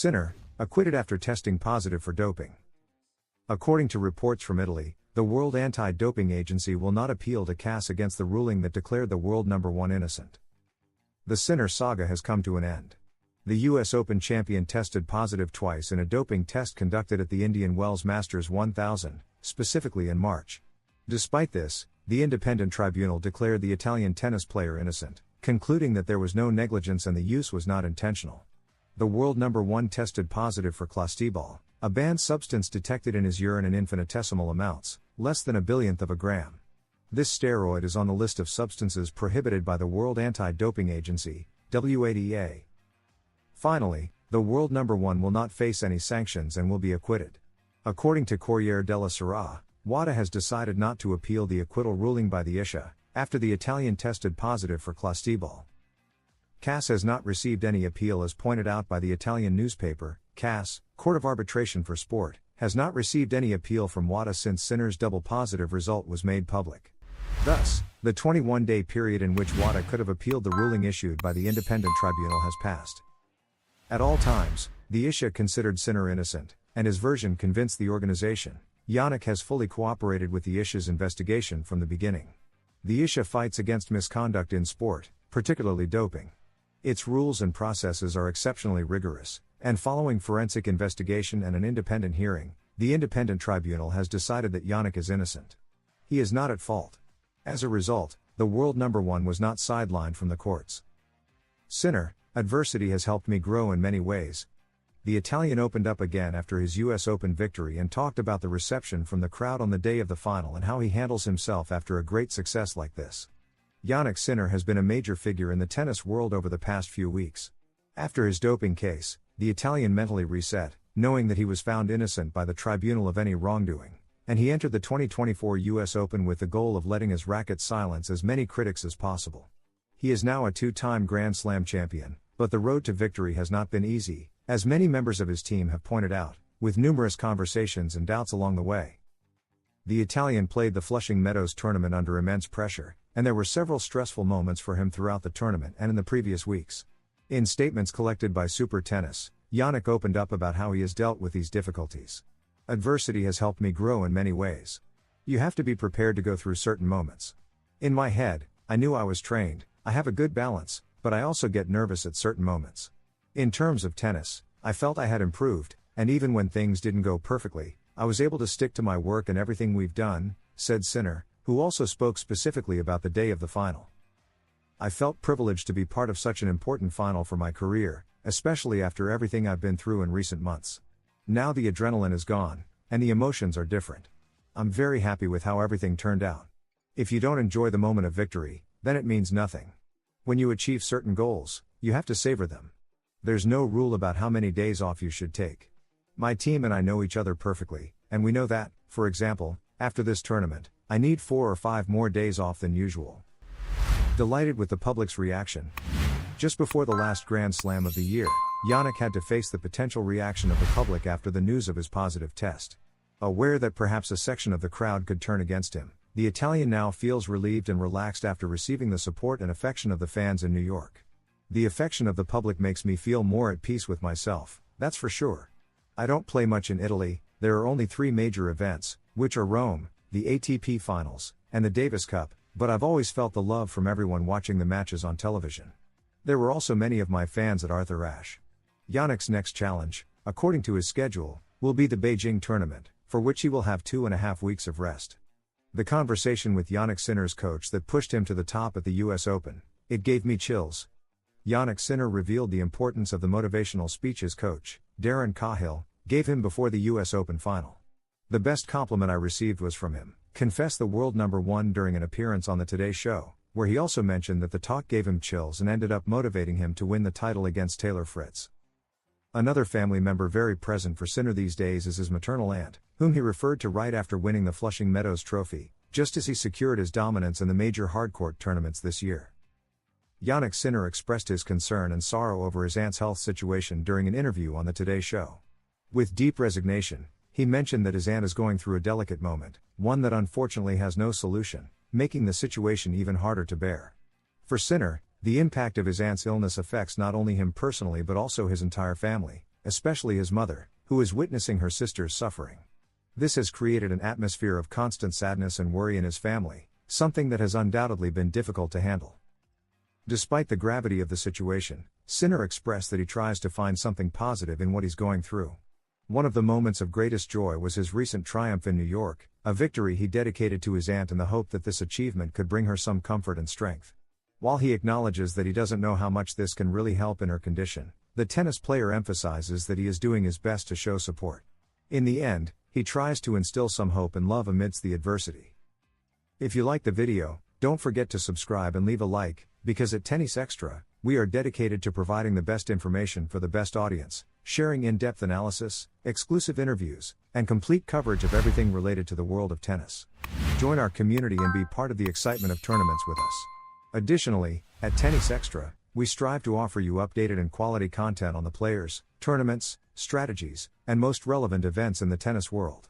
Sinner, acquitted after testing positive for doping. According to reports from Italy, the World Anti-Doping Agency will not appeal to CAS against the ruling that declared the world number one innocent. The Sinner saga has come to an end. The US Open champion tested positive twice in a doping test conducted at the Indian Wells Masters 1000, specifically in March. Despite this, the independent tribunal declared the Italian tennis player innocent, concluding that there was no negligence and the use was not intentional. The world number one tested positive for clostebol, a banned substance detected in his urine in infinitesimal amounts, less than a billionth of a gram. This steroid is on the list of substances prohibited by the World Anti-Doping Agency, WADA. Finally, the world number one will not face any sanctions and will be acquitted. According to Corriere della Sera, WADA has decided not to appeal the acquittal ruling by the ISHA, after the Italian tested positive for clostebol. CAS has not received any appeal as pointed out by the Italian newspaper. CAS, Court of Arbitration for Sport, has not received any appeal from WADA since Sinner's double positive result was made public. Thus, the 21-day period in which WADA could have appealed the ruling issued by the independent tribunal has passed. At all times, the ISHA considered Sinner innocent, and his version convinced the organization. Yannick has fully cooperated with the ISHA's investigation from the beginning. The ISHA fights against misconduct in sport, particularly doping. Its rules and processes are exceptionally rigorous, and following forensic investigation and an independent hearing, the independent tribunal has decided that Yannick is innocent. He is not at fault. As a result, the world number one was not sidelined from the courts. Sinner, adversity has helped me grow in many ways. The Italian opened up again after his US Open victory and talked about the reception from the crowd on the day of the final and how he handles himself after a great success like this. Yannick Sinner has been a major figure in the tennis world over the past few weeks. After his doping case, the Italian mentally reset, knowing that he was found innocent by the tribunal of any wrongdoing, and he entered the 2024 US Open with the goal of letting his racket silence as many critics as possible. He is now a two-time Grand Slam champion, but the road to victory has not been easy, as many members of his team have pointed out, with numerous conversations and doubts along the way. The Italian played the Flushing Meadows tournament under immense pressure, and there were several stressful moments for him throughout the tournament and in the previous weeks. In statements collected by Super Tennis, Yannick opened up about how he has dealt with these difficulties. Adversity has helped me grow in many ways. You have to be prepared to go through certain moments. In my head, I knew I was trained, I have a good balance, but I also get nervous at certain moments. In terms of tennis, I felt I had improved, and even when things didn't go perfectly, I was able to stick to my work and everything we've done, said Sinner, who also spoke specifically about the day of the final. I felt privileged to be part of such an important final for my career, especially after everything I've been through in recent months. Now the adrenaline is gone, and the emotions are different. I'm very happy with how everything turned out. If you don't enjoy the moment of victory, then it means nothing. When you achieve certain goals, you have to savor them. There's no rule about how many days off you should take. My team and I know each other perfectly, and we know that, for example, after this tournament, I need 4 or 5 more days off than usual. Delighted with the public's reaction. Just before the last Grand Slam of the year, Yannick had to face the potential reaction of the public after the news of his positive test. Aware that perhaps a section of the crowd could turn against him, the Italian now feels relieved and relaxed after receiving the support and affection of the fans in New York. The affection of the public makes me feel more at peace with myself, that's for sure. I don't play much in Italy, there are only 3 major events, which are Rome, the ATP Finals, and the Davis Cup, but I've always felt the love from everyone watching the matches on television. There were also many of my fans at Arthur Ashe. Yannick's next challenge, according to his schedule, will be the Beijing tournament, for which he will have 2.5 weeks of rest. The conversation with Yannick Sinner's coach that pushed him to the top at the US Open, it gave me chills. Yannick Sinner revealed the importance of the motivational speech his coach, Darren Cahill, gave him before the US Open final. The best compliment I received was from him, confessed the world number one during an appearance on the Today Show, where he also mentioned that the talk gave him chills and ended up motivating him to win the title against Taylor Fritz. Another family member very present for Sinner these days is his maternal aunt, whom he referred to right after winning the Flushing Meadows Trophy, just as he secured his dominance in the major hardcourt tournaments this year. Yannick Sinner expressed his concern and sorrow over his aunt's health situation during an interview on the Today Show. With deep resignation, he mentioned that his aunt is going through a delicate moment, one that unfortunately has no solution, making the situation even harder to bear. For Sinner, the impact of his aunt's illness affects not only him personally but also his entire family, especially his mother, who is witnessing her sister's suffering. This has created an atmosphere of constant sadness and worry in his family, something that has undoubtedly been difficult to handle. Despite the gravity of the situation, Sinner expressed that he tries to find something positive in what he's going through. One of the moments of greatest joy was his recent triumph in New York, a victory he dedicated to his aunt in the hope that this achievement could bring her some comfort and strength. While he acknowledges that he doesn't know how much this can really help in her condition, the tennis player emphasizes that he is doing his best to show support. In the end, he tries to instill some hope and love amidst the adversity. If you like the video, don't forget to subscribe and leave a like, because at Tennis Extra, we are dedicated to providing the best information for the best audience, sharing in-depth analysis, exclusive interviews, and complete coverage of everything related to the world of tennis. Join our community and be part of the excitement of tournaments with us. Additionally, at Tennis Extra, we strive to offer you updated and quality content on the players, tournaments, strategies, and most relevant events in the tennis world.